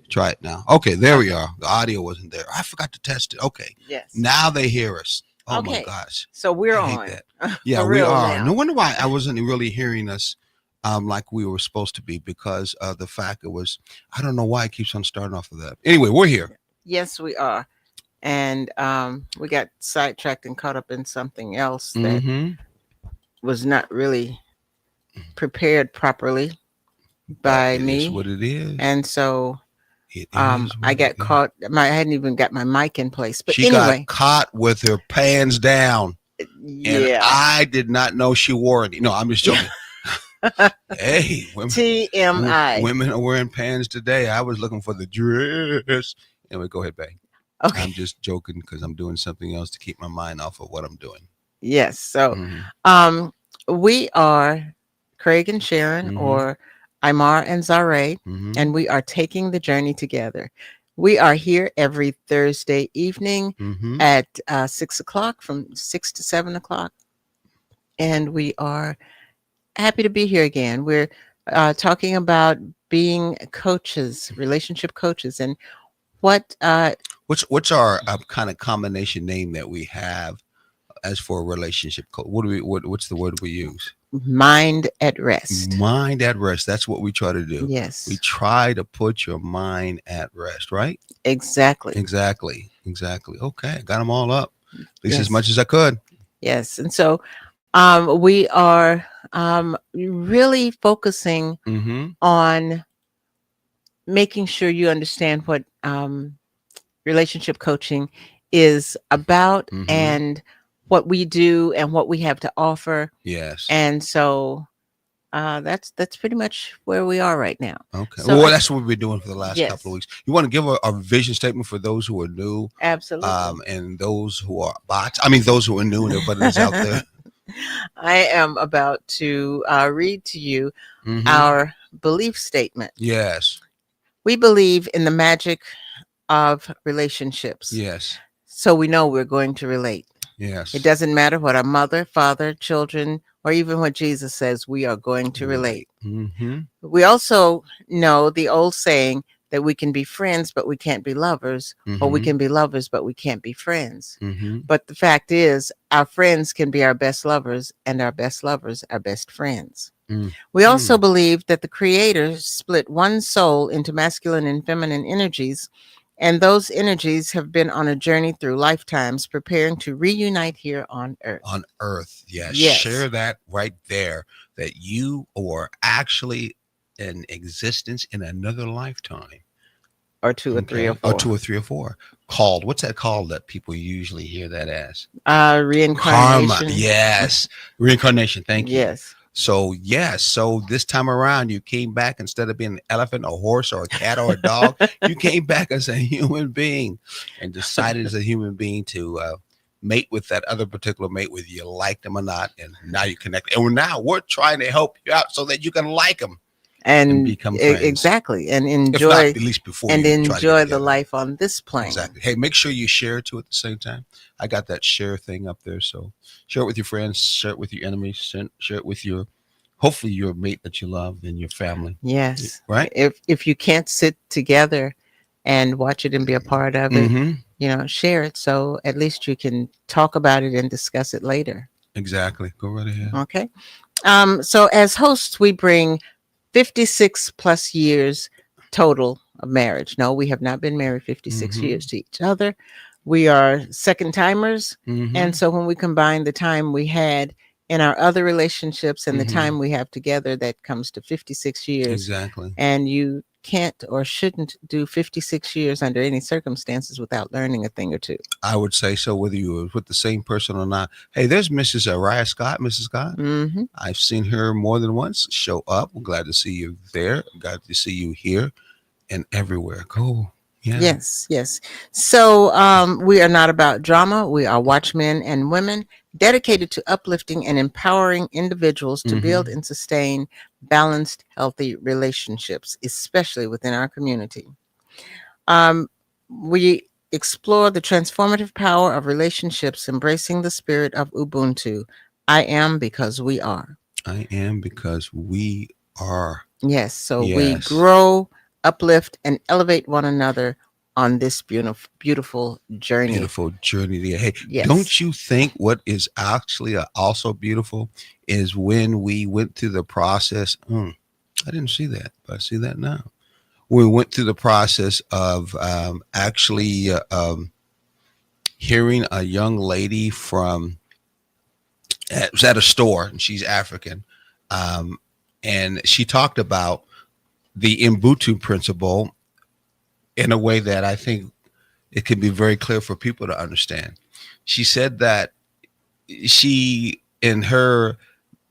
Try it now. Okay, there we Okay. are. The audio wasn't there. I forgot to test it. Okay, Yes. now they hear us. Oh my Okay. gosh, So we're I hate on that. Yeah, for we real are. No now. wonder why I wasn't really hearing us like we were supposed to be because of the fact it was. I don't know why it keeps on starting off of that. Anyway, we're here. Yes, we are. And we got sidetracked and caught up in something else that Mm-hmm. was not really prepared properly But by it is me. what it is. And so It is I what it got is. caught. I hadn't even got my mic in place. But She got anyway, caught with her pants down, and yeah. I did not know she wore any. No, I'm just joking. Hey, TMI. women are wearing pants today. I was looking for the dress. Anyway, go ahead, babe. Okay. I'm just joking because I'm doing something else to keep my mind off of what I'm doing. Yes. So Mm-hmm. um, we are Craig and Sharon, Mm-hmm. or Imar and Zare, Mm-hmm. and we are taking the journey together. We are here every Thursday evening Mm-hmm. at 6 o'clock, from 6 to 7 o'clock, and we are happy to be here again. We're talking about being coaches, relationship coaches, and what What's our kind of combination name that we have as for a relationship coach? What do we what's the word we use? mind at rest. Mind at rest. That's what we try to do. We Yes, try to put your mind at rest, right? exactly. Exactly. Exactly. Okay. Got them all up. At least as Yes, much as I could. yes. And so we are really focusing Mm-hmm. on making sure you understand what relationship coaching is about, Mm-hmm. and what we do and what we have to offer. Yes. And so that's pretty much where we are right now. Okay. So Well, that's what we've been doing for the last couple of yes, weeks. You want to give a vision statement for those who are new, absolutely. and those who are bots. I mean, those who are new and everybody that's out there. I am about to read to you Mm-hmm. our belief statement. Yes. We believe in the magic of relationships, Yes. so we know we're going to relate. It Yes. doesn't matter what our mother, father, children, or even what Jesus says, we are going to Relate. relate. Mm-hmm. We also know the old saying that we can be friends, but we can't be lovers, or we Mm-hmm. can be lovers, but we can't be friends. Mm-hmm. But the fact is, our friends can be our best lovers, and our best lovers, our best friends. We also Mm-hmm. believe that the Creator split one soul into masculine and feminine energies, and those energies have been on a journey through lifetimes preparing to reunite here on Earth. On Earth. Yes. Yes, Share that right there. That you are actually in existence in another lifetime. or two or three or Okay. Or four. two or three or four. Called. What's that called that people usually hear that as? Karma. Reincarnation. Yes. Reincarnation. Thank you. Yes. So yes, so this time around you came back instead of being an elephant, a horse, or a cat, or a dog. You came back as a human being, and decided as a human being to mate with that other particular mate, whether you liked them or not. And now you connect. And now we're trying to help you out so that you can like them and And become friends. exactly, and If not, enjoy at least before you try to get the together. life on this plane. Exactly. Hey, make sure you share it too at the same time. I got that share thing up there. So share it with your friends, share it with your enemies, share it with your hopefully your mate that you love and your family. Yes. Right? If you can't sit together and watch it and be a part of it, Mm-hmm. share it, so at least you can talk about it and discuss it later. Exactly. Go right ahead. Okay. So as hosts, we bring 56 plus years total of marriage. No, we have not been married 56 Mm-hmm. years to each other. We are second timers. Mm-hmm. And so when we combine the time we had in our other relationships and the Mm-hmm. time we have together, that comes to 56 years. Exactly. And you can't or shouldn't do 56 years under any circumstances without learning a thing or two. I would say so, whether you were with the same person or not. Hey, there's Mrs. Araya Scott, Mrs. Scott. Hmm. I've seen her more than once show up. I'm glad to see you there. Glad to see you here and everywhere. Cool. Yeah. Yes, yes. So we are not about drama. We are watchmen and women dedicated to uplifting and empowering individuals to build Mm-hmm. and sustain balanced, healthy relationships, especially within our community. Um, we explore the transformative power of relationships, embracing the spirit of Ubuntu. I am because we are. I am because we are. Yes, so we Yes. grow uplift, and elevate one another on this beautiful journey. Beautiful journey there. Hey, Yes. don't you think what is actually also beautiful is when we went through the process? I didn't see that, but I see that now. We went through the process of actually hearing a young lady from it was at a store, and she's African, um, and she talked about the Ubuntu principle in a way that I think it can be very clear for people to understand. She said that she in her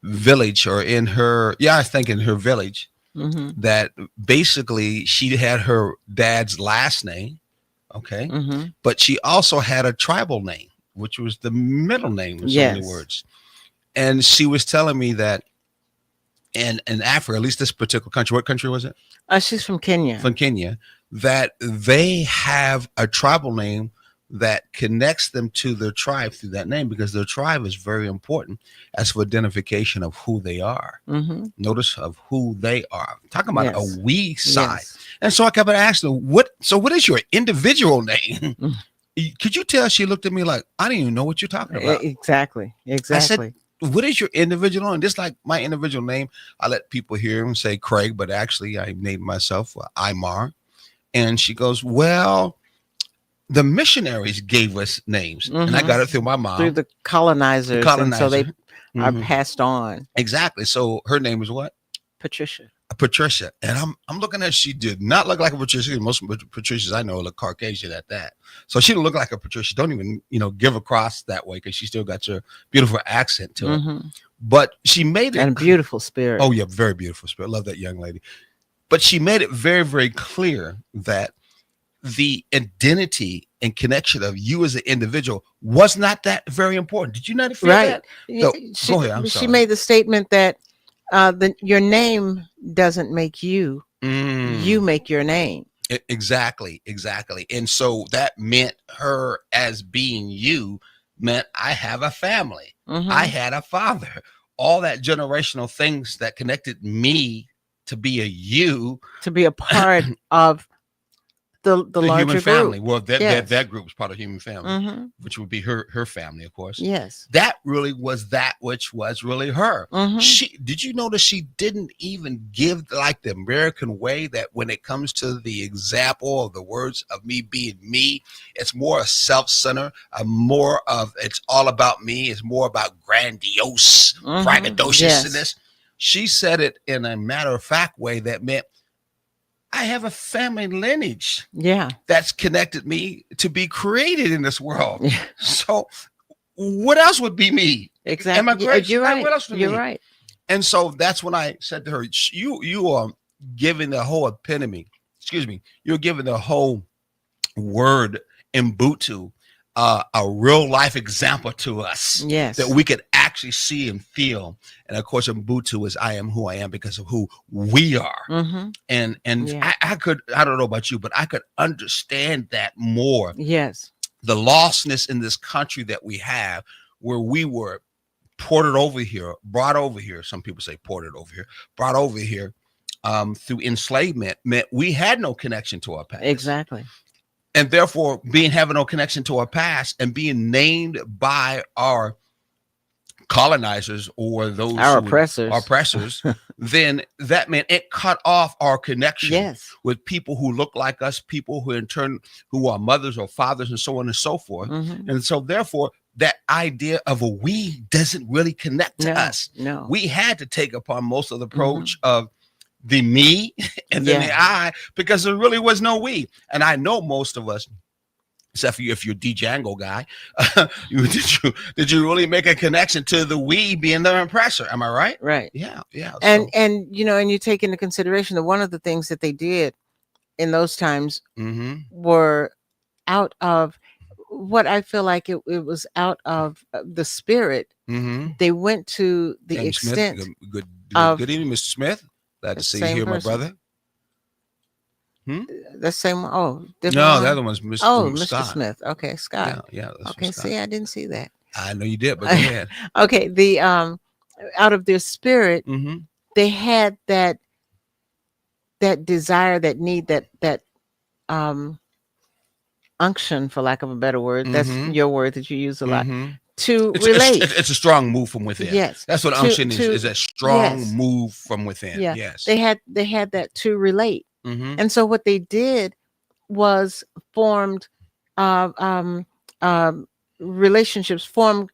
village or in her I think in her village Mm-hmm. that basically she had her dad's last name, okay, Mm-hmm. but she also had a tribal name, which was the middle name in so many Yes. words. And she was telling me that in Africa, at least this particular country, what country was it? She's from Kenya. From Kenya, that they have a tribal name that connects them to their tribe through that name because their tribe is very important as for identification of who they are. Mm-hmm. Notice of who they are. Talking about Yes. a we side. Yes. And so I kept asking her, what is your individual name? Mm. Could you tell she looked at me like, I didn't even know what you're talking about. Exactly. Exactly. What is your individual name? Just like my individual name, I let people hear and say Craig, but actually I named myself Imar. And she goes, well, the missionaries gave us names, and I got it through my mom. Through the colonizers. And so they are Mhm. passed on. Exactly. So her name is what? Patricia. Patricia. And I'm looking at, she did not look like a Patricia. Most Patricias I know look Caucasian at that. So she didn't look like a Patricia. Don't even, give across that way because she still got your beautiful accent to it. Mm-hmm. But she made it. And a beautiful spirit. Oh, yeah, very beautiful spirit. Love that young lady. But she made it very, very clear that the identity and connection of you as an individual was not that very important. Did you not feel Right. that? So, She, go ahead. I'm she sorry. made the statement that your name doesn't make you. You make your name. Exactly. And so that meant her as being you meant I have a family. Mm-hmm. I had a father. All that generational things that connected me to be a you. To be a part of the larger human family. group. Well, Yes. that group is part of human family, Mm-hmm. which would be her family, of course. Yes. That really was that which was really her. Mm-hmm. Did you notice she didn't even give like the American way that when it comes to the example of the words of me being me, it's more self-centered, more of it's all about me. It's more about grandiose, braggadociousness. Yes. She said it in a matter-of-fact way that meant I have a family lineage Yeah. that's connected me to be created in this world. Yeah. So what else would be me? Exactly. Am I correct? You're right. What else would You're be? right. And so that's when I said to her, you are giving the whole epitome, you're giving the whole word Ubuntu a real life example to us. Yes. That we could actually see and feel. And of course, Ubuntu is I am who I am because of who we are. Mm-hmm. And Yeah. I don't know about you, but I could understand that more. Yes. The lostness in this country that we have, where we were brought over here. Some people say ported over here, brought over here through enslavement, meant we had no connection to our past. Exactly. And therefore, having no connection to our past and being named by our colonizers or those Our oppressors. then that meant it cut off our connection Yes. with people who look like us, people who in turn who are mothers or fathers and so on and so forth. Mm-hmm. And so therefore, that idea of a we doesn't really connect to us. No. We had to take upon most of the approach of the me and then the I, because there really was no we. And I know most of us, except for you, if you're a Django guy, did you really make a connection to the we being the oppressor? Am I right? Right. Yeah. And and you take into consideration that one of the things that they did in those times were out of what I feel like it was out of the spirit. They went to the James extent Smith, good evening, Mr. Smith. Glad to see you here, my brother. The same. Oh, no, the other one's Mr. Mr. Scott. Smith. Okay, Scott. Yeah. Okay, see, I didn't see that. I know you did, but go ahead. Okay, the out of their spirit, they had that that desire, that need, that um unction, for lack of a better word. That's Mm-hmm. your word that you use a lot, Mm-hmm. to It's relate. it's a strong move from within. Yes. That's what To unction is a strong yes. move from within. Yeah. Yes. They had that to relate. Mm-hmm. And so what they did was formed uh, um, um, relationships, formed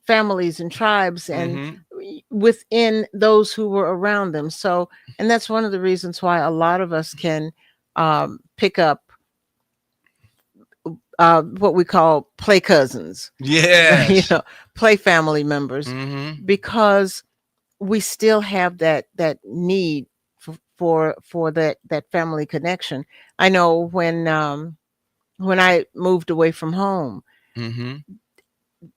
families and tribes, and Mm-hmm. within those who were around them. So, and that's one of the reasons why a lot of us can pick up what we call play cousins, Yes. play family members, Mm-hmm. because we still have that need for that family connection. I know when I moved away from home, Mm-hmm.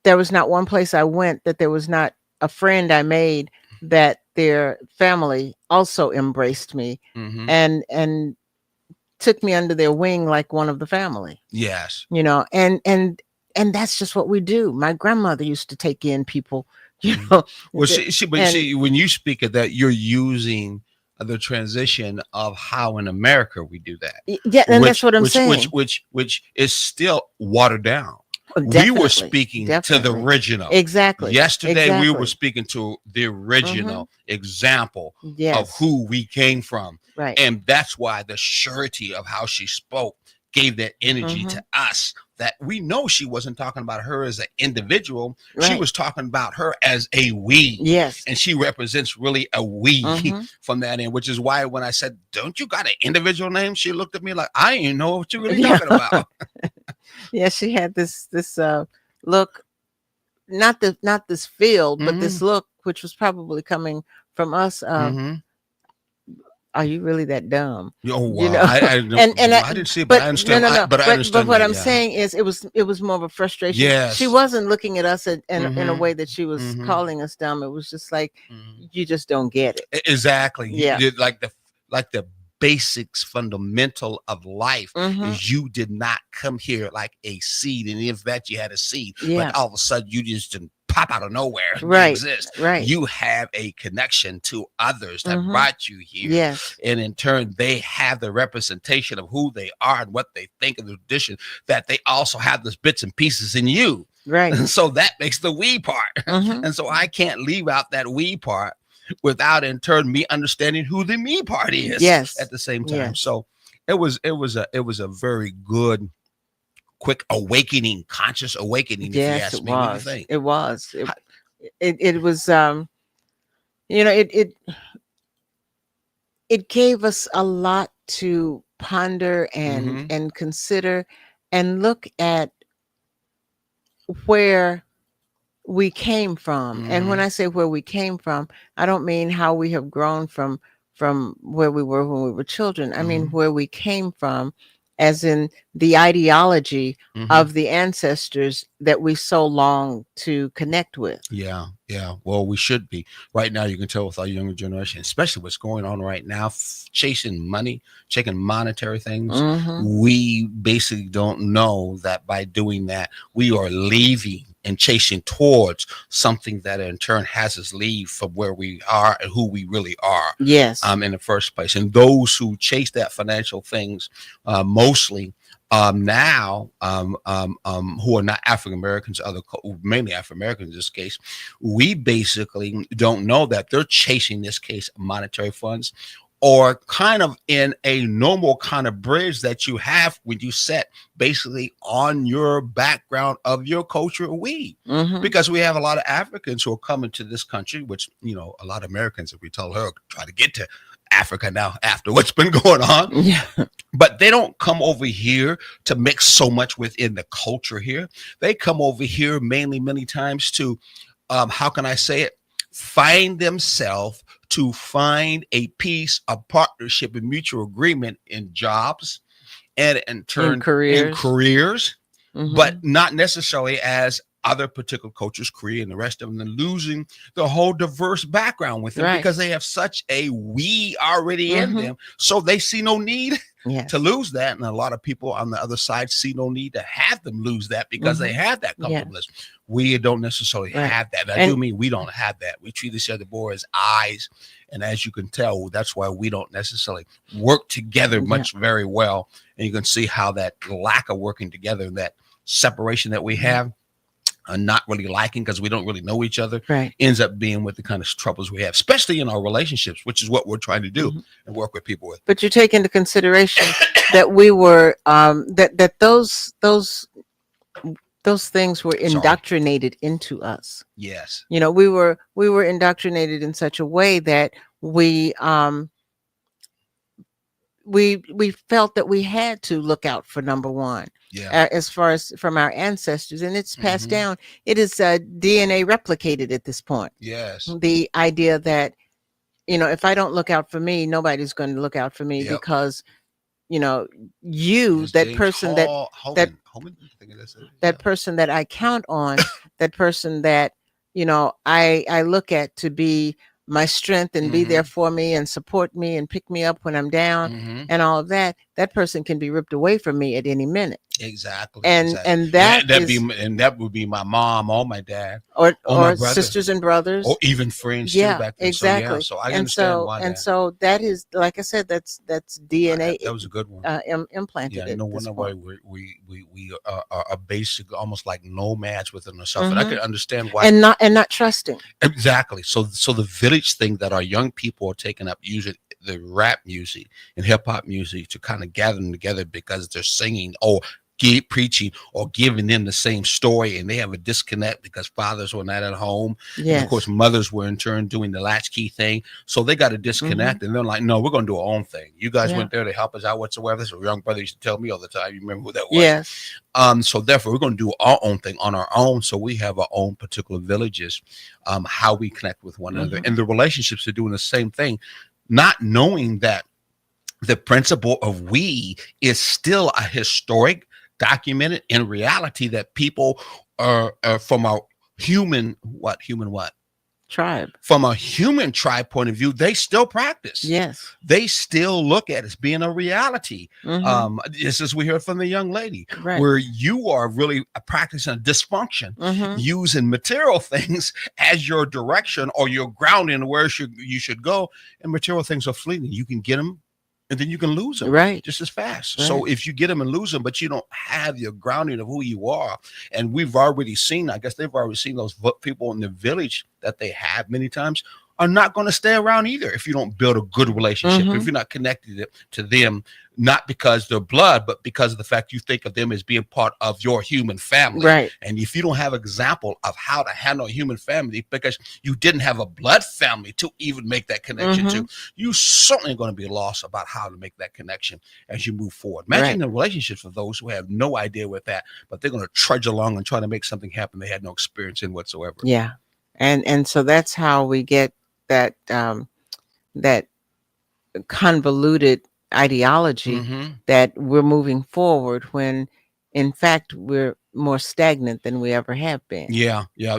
there was not one place I went that there was not a friend I made that their family also embraced me Mm-hmm. and took me under their wing like one of the family. Yes. And that's just what we do. My grandmother used to take in people, Mhm. Well, when you speak of that, you're using the transition of how in America we do that, yeah, and that's what I'm saying. which is still watered down. Oh, We were definitely, speaking to the definitely. original. Exactly. Yesterday, we were Exactly. speaking to the original example of Yes. who we came from. Right. And that's why the surety of how she spoke gave that energy Mhm. to us, that we know she wasn't talking about her as an individual. She Right. was talking about her as a we. Yes. And she represents really a we Mhm. from that end, which is why when I said, "Don't you got an individual name?" She looked at me like, I didn't know what you're really Yeah. talking about. Yeah, she had this look, not this feel, but this Mhm. look, which was probably coming from us. Mhm. Are you really that dumb? Oh You wow! know, I don't, and I didn't see it, but but I no, understand. no, no. But I But understand what that. I'm Yeah. saying is, it was more of a frustration. She Yes. wasn't looking at us in a Mm-hmm. way that she was Mm-hmm. calling us dumb. It was just like, Mm-hmm. you just don't get it. Exactly. You Yeah. did like the basics fundamental of life Mm-hmm. is you did not come here like a seed, and if that you had a seed, Yeah. but all of a sudden you just didn't pop out of nowhere and Right. exist. Right. You have a connection to others that Mhm. brought you here. Yes. And in turn, they have the representation of who they are and what they think of the tradition, that they also have those bits and pieces in you. Right. And so that makes the we part. Mhm. And so I can't leave out that we part without in turn me understanding who the me part is Yes. at the same time. Yes. So it was a very good, quick awakening, conscious awakening, if you Yes, ask it me. What do you was. think? It was. How- It was. It gave us a lot to ponder Mhm. and consider and look at where we came from. And when Mhm. I say where we came from, I don't mean how we have grown from where we were when we were children. I mean Mhm. where we came from, as in the ideology Mhm. of the ancestors that we so long to connect with. Yeah, yeah. Well, we should be. Right now, you can tell with our younger generation, especially what's going on right now, chasing money, chasing monetary things. Mhm. We basically don't know that by doing that, we are leaving and chasing towards something that in turn has us leave from where we are and who we really are Yes. in the first place. And those who chase that financial things mostly now who are not African Americans, mainly African Americans in this case, we basically don't know that they're chasing this case monetary funds, or kind of in a normal kind of bridge that you have when you set basically on your background of your culture. Mhm. Because we have a lot of Africans who are coming to this country, which a lot of Americans, if we tell her, try to get to Africa now after what's been going on. Yeah. But they don't come over here to mix so much within the culture here. They come over here mainly many times to, how can I say it, find themselves, to find a piece of partnership and mutual agreement in jobs and in turn in careers, Mhm. but not necessarily as other particular cultures, Korea and the rest of them, and losing the whole diverse background with them, Right. because they have such a we already in Mhm. them. So they see no need Yes. to lose that. And a lot of people on the other side see no need to have them lose that, because they have that Yeah. comfortableness. We don't necessarily Right. have that. And I And- do mean we don't have that. We treat each other more as eyes And as you can tell, that's why we don't necessarily work together Yeah. much very well. And you can see how that lack of working together and that separation that we Mhm. have, not really liking because we don't really know each other, Right. ends up being with the kind of troubles we have, especially in our relationships, which is what we're trying to do Mhm. and work with people with. But you take into consideration that we were that those things were Sorry. indoctrinated into us. Yes. You know, we were indoctrinated in such a way that we felt that we had to look out for number one, Yeah. as far as from our ancestors, and it's passed Mhm. down. It is DNA replicated at this point. Yes. The idea that, if I don't look out for me, nobody's going to look out for me, Yep. because Yes, that James person that that Homan, I think that's it. Yeah. that person that I count on, that person that I look at to be my strength and be there Mhm. for me and support me and pick me up when I'm down, Mhm. and all of that. That person can be ripped away from me at any minute, Exactly. and Exactly. and that is, And that would be my mom or my dad or my or brother sisters and brothers. or even friends too Yeah, back then. So yeah, exactly. so I And understand so why and that. so that is, like I said, that's DNA That was a good one. Yeah, implanted at no this wonder why point. we are basic, almost like nomads within ourselves, and I Hmm. can understand why. And not trusting. Exactly. So the village thing that our young people are taking up, using the rap music and hip hop music to kind of gather them together because they're singing or preaching or giving them the same story, and they have a disconnect because fathers were not at home, and of course Yes. mothers were in turn doing the latchkey thing. So they got a Hmm. disconnect, and they're like, "No, we're going to do our own thing. You guys Yeah. went there to help us out whatsoever." This is a young brother used to tell me all the time. You remember who that was? Yes. So therefore, we're going to do our own thing on our own. So we have our own particular villages, how we connect with one another, Hmm. and the relationships are doing the same thing, not knowing that the principle of we is still a historic, documented in reality that people are from a human what Tribe. from a human tribe point of view, they still practice. Yes. They still look at it as being a reality. Hmm. Just as we heard from the young lady, Right. where you are really practicing a dysfunction, Hmm. using material things as your direction or your grounding where you should go, and material things are fleeting. You can get them, and then you can lose them Right. just as fast. Right. So if you get them and lose them, but you don't have your grounding of who you are, and we've already seen, I guess they've already seen those people in the village that they have many times are not going to stay around either if you don't build a good relationship, if Hmm. you're not connected to them, not because they're blood, but because of the fact you think of them as being part of your human family. Right. And if you don't have an example of how to handle a human family because you didn't have a blood family to even make that connection Hmm. to, you certainly going to be lost about how to make that connection as you move forward. Imagine Right. the relationships for those who have no idea with that, but they're going to trudge along and try to make something happen they had no experience in whatsoever. Yeah. And so that's how we get that that convoluted ideology Mm-hmm. that we're moving forward, when in fact we're more stagnant than we ever have been. Yeah, yeah.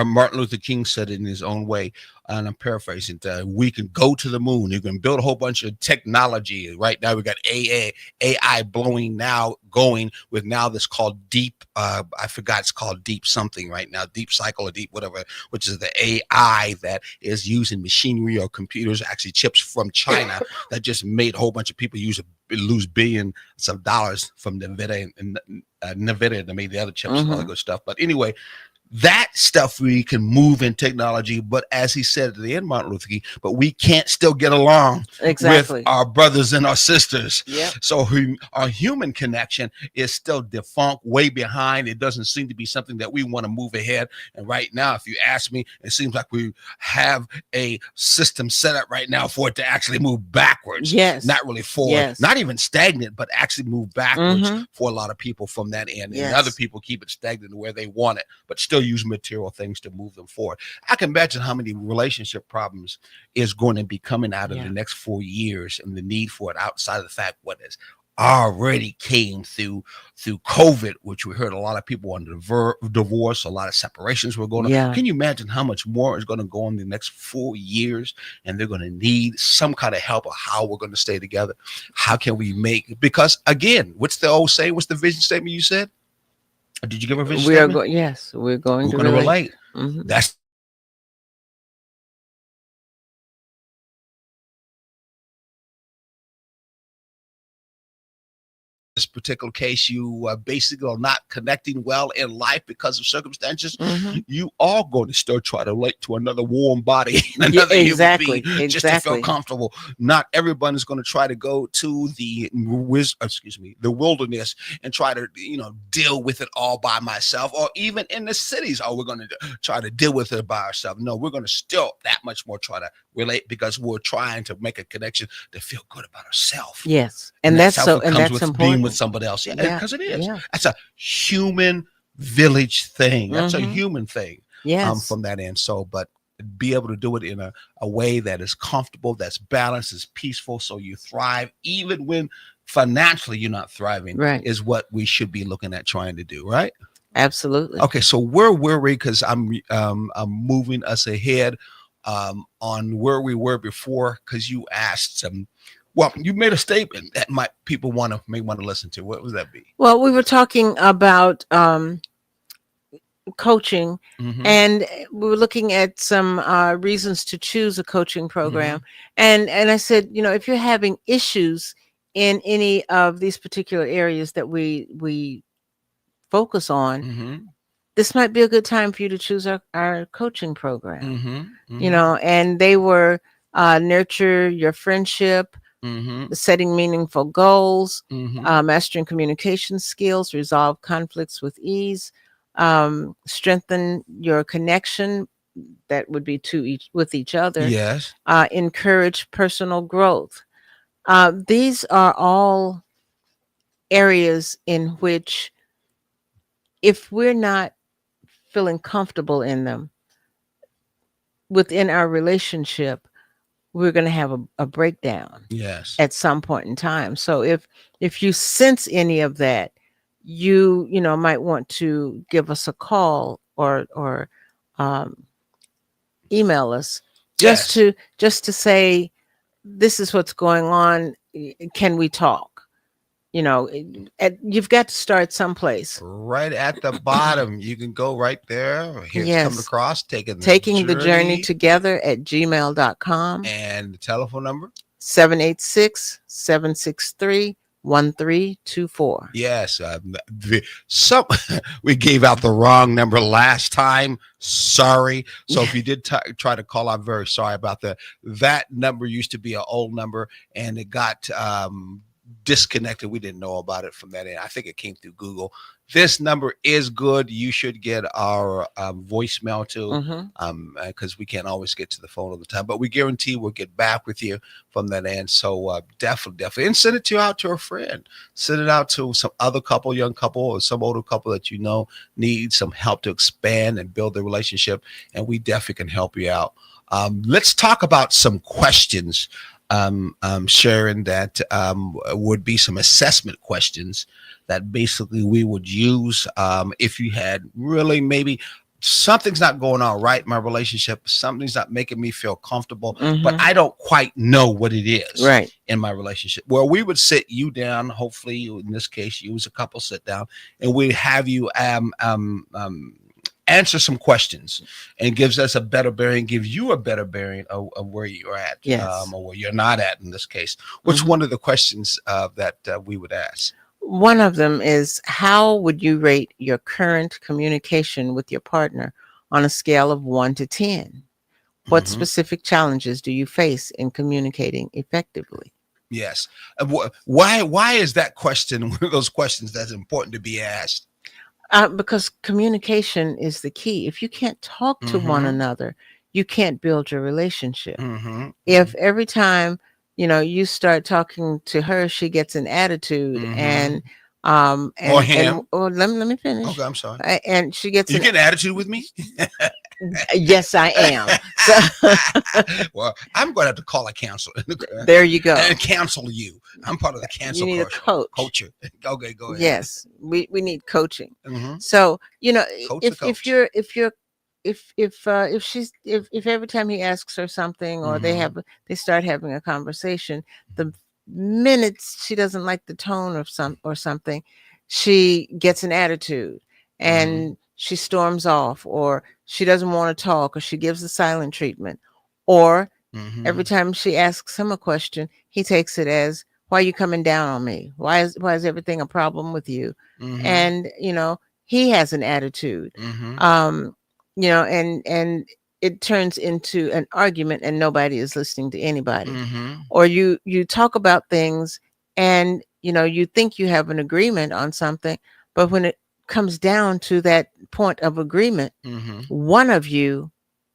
Martin Luther King said it in his own way, and I'm paraphrasing. We can go to the moon. You can build a whole bunch of technology. Right now, we got AI blowing now, going with now this called deep. I forgot it's called deep something right now. Deep cycle or deep whatever, which is the AI that is using machinery or computers, actually chips from China that just made a whole bunch of people lose billions of dollars from NVIDIA and NVIDIA that made the other chips and all that Hmm. good stuff. But anyway, that stuff we can move in technology, but as he said at the end, Martin Luther King, but we can't still get along Exactly. with our brothers and our sisters. Yep. So our human connection is still defunct, way behind. It doesn't seem to be something that we want to move ahead. And right now, if you ask me, it seems like we have a system set up right now for it to actually move backwards. Yes. Not really forward, Yes. not even stagnant, but actually move backwards Hmm. for a lot of people from that end. Yes. And other people keep it stagnant where they want it, but still use material things to move them forward. I can imagine how many relationship problems is going to be coming out of Yeah. the next 4 years, and the need for it outside of the fact what has already came through COVID, which we heard a lot of people on divorce, a lot of separations were going on. Yeah. Can you imagine how much more is going to go on the next 4 years? And they're going to need some kind of help of how we're going to stay together. How can we make, because again, what's the old saying? What's the vision statement you said? Did you give a vision We are statement? going. Yes, we're going We're to going to relate. relate. Mhm. That's this particular case, you basically are not connecting well in life because of circumstances, Mhm. you are going to still try to relate to another warm body and Yeah, another human being exactly. just to feel Exactly. comfortable. Not everyone is going to try to go to the wilderness and try to deal with it all by myself, or even in the cities. Oh, we're going to try to deal with it by ourselves. No, we're going to still that much more try to relate because we're trying to make a connection to feel good about ourselves. Yes. And And that that's self so, and comes that's with being with important. somebody else. Yeah, Yeah. because it is. Yeah. That's a human village thing. That's a Mhm. human thing Yes. from that end. So, but be able to do it in a way that is comfortable, that's balanced, is peaceful, so you thrive, even when financially you're not thriving, Right. is what we should be looking at trying to do, right? Absolutely. Okay, so where were we? Because I'm moving us ahead on where we were before. Because you asked well, you made a statement that people may want to listen to. What would that be? Well, we were talking about coaching, Mm-hmm. and we were looking at some reasons to choose a coaching program. Mm-hmm. And I said, if you're having issues in any of these particular areas that we focus on, Mm-hmm. this might be a good time for you to choose our coaching program. Mm-hmm. Mm-hmm. And they were nurture your friendship, Mm-hmm. setting meaningful goals, Mm-hmm. mastering communication skills, resolve conflicts with ease, strengthen your connection, that would be with each other, Yes. encourage personal growth. These are all areas in which, if we're not feeling comfortable in them within our relationship, we're going to have a breakdown Yes. at some point in time. So if you sense any of that, you might want to give us a call or um, email us just Yes. to say, this is what's going on. Can we talk? You've got to start someplace. Right at the bottom, you can go right there. Here it's coming Yes. across, taking Taking the journey together at gmail.com. and the telephone number. 786-763-1324. Yes, some we gave out the wrong number last time. Sorry. So if you did try to call, I'm very sorry about that. That number used to be an old number, and it got disconnected. We didn't know about it from that end. I think it came through Google. This number is good. You should get our voicemail too, because we can't always get to the phone all the time. But we guarantee we'll get back with you from that end. So definitely, and send it out to a friend. Send it out to some other couple, young couple, or some older couple that need some help to expand and build their relationship. And we definitely can help you out. Let's talk about some questions. Sharon, that would be some assessment questions that basically we would use if you had really maybe something's not going on right in my relationship, something's not making me feel comfortable, but I don't quite know what it is Right. in my relationship. Well, we would sit you down, hopefully in this case you as a couple sit down, and we'd have you answer some questions, and gives us a better bearing, gives you a better bearing of where you're at, Yes. or where you're not at in this case. Which one of the questions that we would ask? One of them is, how would you rate your current communication with your partner on a scale of 1 to 10? What Mhm. specific challenges do you face in communicating effectively? Yes. And why is that question one of those questions that's important to be asked? Because communication is the key. If you can't talk to one Mhm. another, you can't build your relationship. Mhm. If every time you start talking to her, she gets an attitude, Mhm. Or and him. let me finish. Okay, I'm sorry. And she gets You an get an attitude with me? yes, I am. So Well, I'm going to have to call a counselor there you go. and cancel you. I'm part of the You cancel need a coach. culture. Okay, go ahead. Yes, we need coaching. Mhm. So Coach the coach. if every time he asks her something, or Mhm. they start having a conversation, the minute she doesn't like the tone of something, she gets an attitude and she storms off, or she doesn't want to talk, or she gives the silent treatment, or every Mhm. time she asks him a question, he takes it as, why are you coming down on me? Why is everything a problem with you? Mhm. And he has an attitude. Mhm. And it turns into an argument and nobody is listening to anybody. Mhm. Or you talk about things and you think you have an agreement on something, but when it comes down to that point of agreement, Mhm. one of you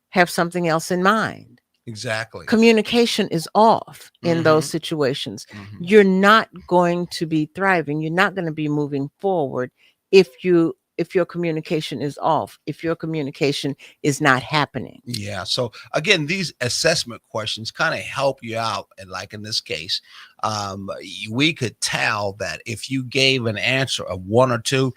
have something else in mind. Exactly. Communication is off in those Mhm. situations. Mhm. You're not going to be thriving. You're not going to be moving forward if your communication is off, if your communication is not happening. Yeah. So again, these assessment questions kind of help you out. And like in this case, we could tell that if you gave an answer of 1 or 2,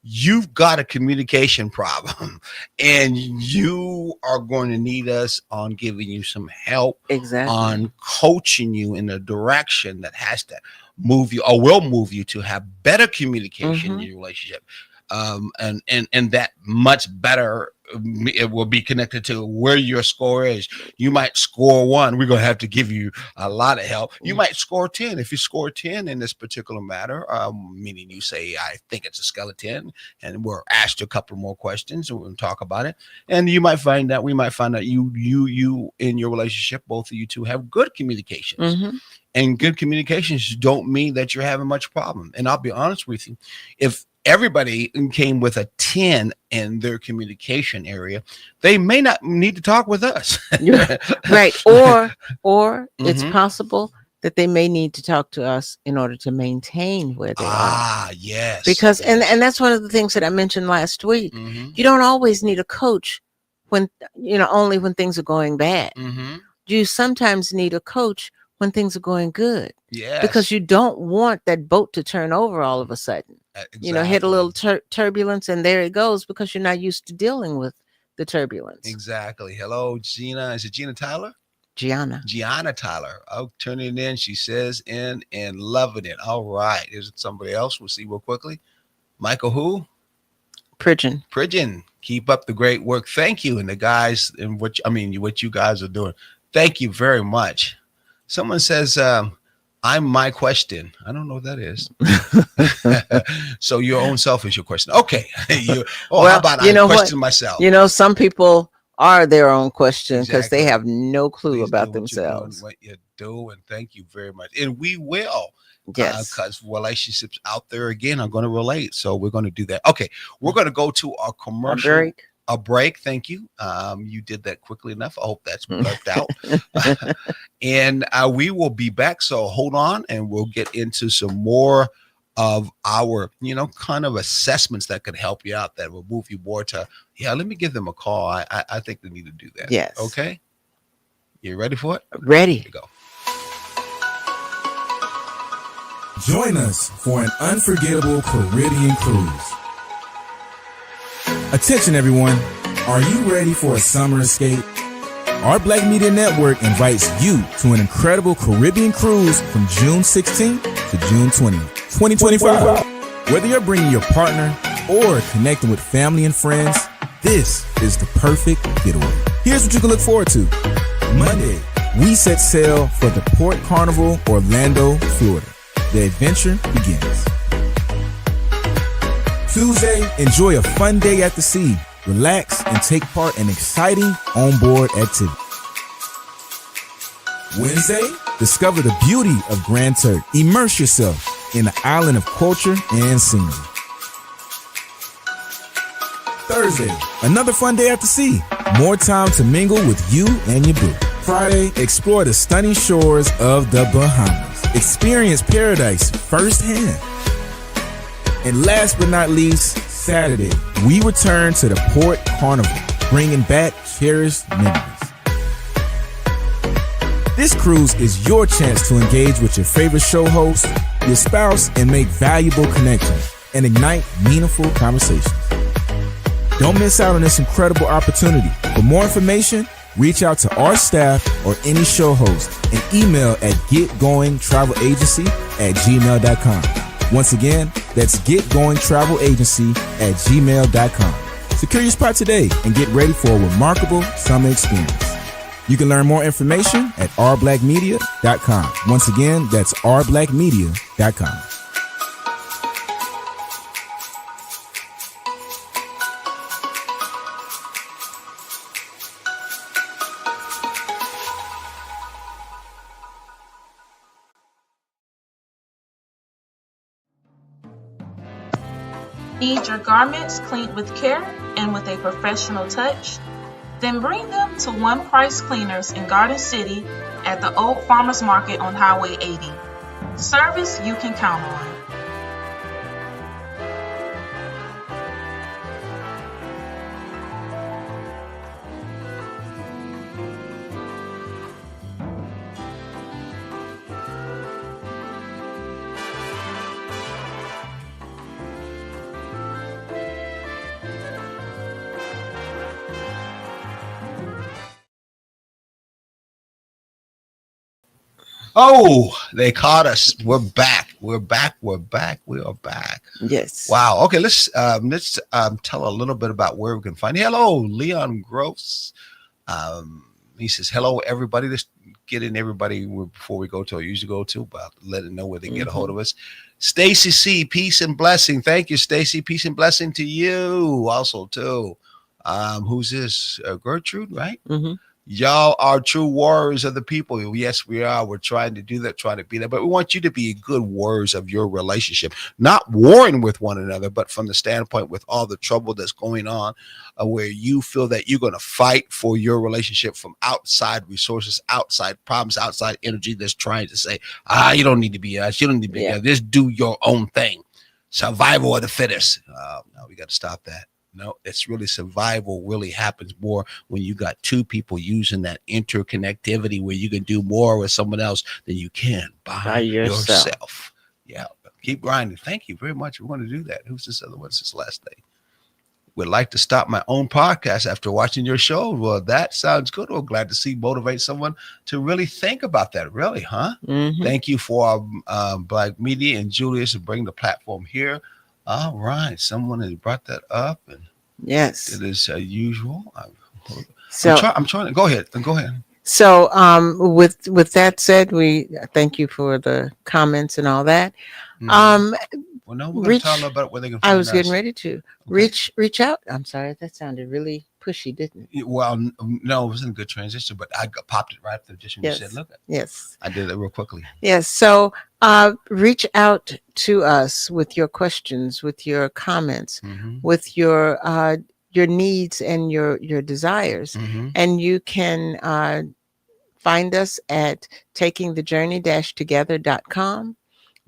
you've got a communication problem and you are going to need us on giving you some help, Exactly. on coaching you in a direction that has to move you or will move you to have better communication in your relationship. And that much better, it will be connected to where your score is. You might score 1. We're going to have to give you a lot of help. You might score 10. If you score 10 in this particular matter, meaning you say, I think it's a skeleton, and we're asked a couple more questions and we'll talk about it. And we might find out you in your relationship, both of you two have good communications. And good communications don't mean that you're having much problem. And I'll be honest with you, if everybody came with a 10 in their communication area, they may not need to talk with us. Right. Or it's possible that they may need to talk to us in order to maintain where they are. Yes. Because and that's one of the things that I mentioned last week. You don't always need a coach when only when things are going bad. You sometimes need a coach when things are going good. Yes. Because you don't want that boat to turn over all of a sudden. Exactly. Hit a little turbulence and there it goes because you're not used to dealing with the turbulence. Exactly. Hello, Gina. Is it Gina Tyler? Gianna Tyler. Oh, tuning in. She says in and loving it. All right. Is it somebody else? We'll see real quickly. Michael who? Pridgeon. Keep up the great work. Thank you. And the guys and what you guys are doing. Thank you very much. Someone says, I'm my question. I don't know what that is. So your own self is your question. Okay. How about I question myself? Some people are their own question because they have no clue about themselves. What you do, and thank you very much. And we will. Yes. Because relationships out there again are going to relate. So we're going to do that. Okay. We're going to go to our commercial. A break. Thank you. You did that quickly enough. I hope that's worked out. And we will be back. So hold on and we'll get into some more of our, kind of assessments that could help you out, that will move you more to, let me give them a call. I think they need to do that. Yes. Okay. You ready for it? Ready. Here you go. Join us for an unforgettable Caribbean cruise. Attention everyone, are you ready for a summer escape? Our Black Media Network invites you to an incredible Caribbean cruise from June 16th to June 20th, 2025. Whether you're bringing your partner or connecting with family and friends, this is the perfect getaway. Here's what you can look forward to. Monday, we set sail for the Port Carnival, Orlando, Florida. The adventure begins. Tuesday, enjoy a fun day at the sea. Relax and take part in exciting onboard activities. Wednesday, discover the beauty of Grand Turk. Immerse yourself in the island of culture and scenery. Thursday, another fun day at the sea. More time to mingle with you and your boo. Friday, explore the stunning shores of the Bahamas. Experience paradise firsthand. And last but not least, Saturday, we return to the Port Carnival, bringing back cherished memories. This cruise is your chance to engage with your favorite show host, your spouse, and make valuable connections and ignite meaningful conversations. Don't miss out on this incredible opportunity. For more information, reach out to our staff or any show host and email at getgoingtravelagency@gmail.com. Once again, that's getgoingtravelagency@gmail.com. Secure your spot today and get ready for a remarkable summer experience. You can learn more information at rblackmedia.com. Once again, that's rblackmedia.com. Need your garments cleaned with care and with a professional touch? Then bring them to One Price Cleaners in Garden City at the Old Farmers Market on Highway 80. Service you can count on. Oh, they caught us. We're back. We're back. We're back. We are back. Yes. Wow. Okay. Let's tell a little bit about where we can find. Hello, Leon Gross. He says, hello, everybody. Let's get in everybody before we go to our usually go to, but let it know where they get a hold of us. Stacy C, peace and blessing. Thank you, Stacy. Peace and blessing to you also too. Who's this? Gertrude, right? Mm-hmm. Y'all are true warriors of the people. Yes, we are. We're trying to do that, trying to be that. But we want you to be good warriors of your relationship, not warring with one another, but from the standpoint with all the trouble that's going on, where you feel that you're going to fight for your relationship from outside resources, outside problems, outside energy that's trying to say, you don't need to be us. You don't need to be us. Just do your own thing. Survival of the fittest. No, we got to stop that. No, it's really survival really happens more when you got two people using that interconnectivity where you can do more with someone else than you can by yourself. Yeah, keep grinding. Thank you very much. We're going to do that. Who's this other one? What's this last thing? Would like to stop my own podcast after watching your show. Well, that sounds good. We're glad to see motivate someone to really think about that. Really, huh? Mm-hmm. Thank you for Black Media and Julius to bring the platform here. All right, someone has brought that up, and yes, it is usual. So I'm trying to go ahead. So, with that said, we thank you for the comments and all that. Well, no, we're going to talk about where they can. I was getting ready to reach out. I'm sorry, that sounded really pushy, didn't it? Well, no, it wasn't a good transition, but I popped it right after just when you said, "Look." Yes, I did it real quickly. Yes. So, reach out to us with your questions, with your comments, with your needs and your desires, and you can find us at takingthejourney-together.com.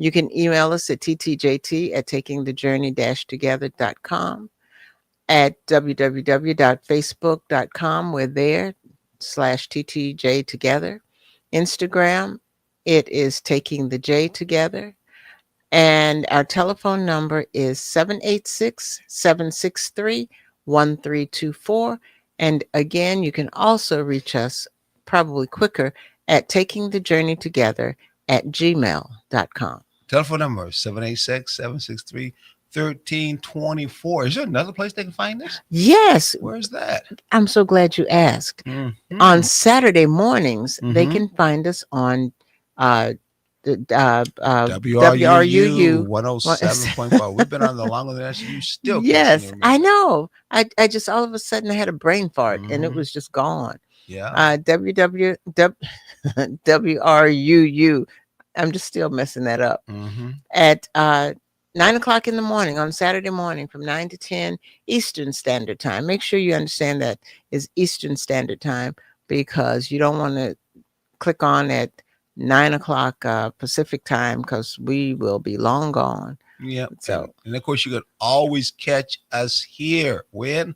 You can email us at ttjt@takingthejourney-together.com, at www.facebook.com. We're there /TTJ Together. Instagram, it is Taking the J Together. And our telephone number is 786-763-1324. And again, you can also reach us probably quicker at takingthejourneytogether@gmail.com. Telephone number 786-763-1324. Is there another place they can find this? Yes. Where's that? I'm so glad you asked. On Saturday mornings, they can find us on the WRUU 107.5. We've been on the longer than that. You still yes, I know. I just all of a sudden I had a brain fart and it was just gone. Yeah. WRUU. I'm just still messing that up. At 9:00 in the morning on Saturday morning from 9 to 10 Eastern Standard Time. Make sure you understand that is Eastern Standard Time, because you don't want to click on at 9:00 Pacific Time, because we will be long gone. Yeah. So, and of course, you can always catch us here. When?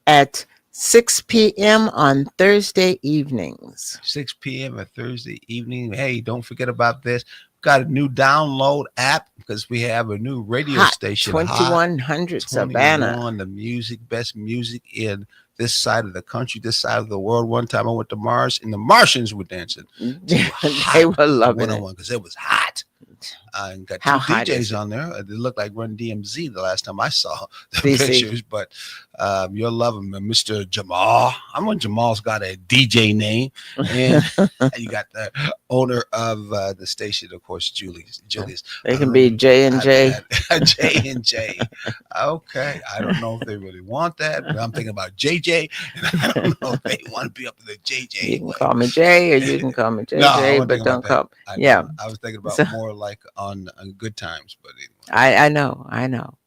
At 6 p.m. on Thursday evenings. 6 p.m. on Thursday evening. Hey, don't forget about this. We've got a new download app because we have a new radio station. 2100 Savannah. The best music in this side of the country, this side of the world. One time I went to Mars and the Martians were dancing. They were loving it because it was hot. and got How two hot is DJs it? on there. They look like Run DMZ the last time I saw the DC. pictures, but you'll love him, Mr. Jamal. I'm on Jamal's got a DJ name, and you got the owner of the station, of course, Julius. They can be J and J. J and J. Okay, I don't know if they really want that, but I'm thinking about JJ, and I don't know if they want to be up to the JJ. You can call me Jay, or you can call me JJ, No, I wasn't but thinking don't about call. that. Yeah, I was thinking about So- more like on Good Times, but anyway. I know.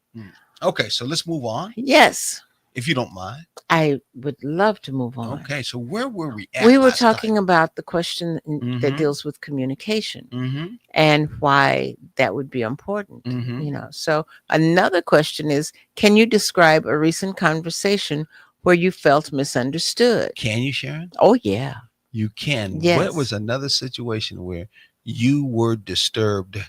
Okay, so let's move on, Yes, if you don't mind. I would love to move on. Okay, so where were we at? We were talking about the question that Mhm. deals with communication Mm-hmm. and why that would be important. Mm-hmm. You know, so another question is, can you describe a recent conversation where you felt misunderstood? Can you, Sharon? Oh yeah. You can. Yes. What was another situation where you were disturbed,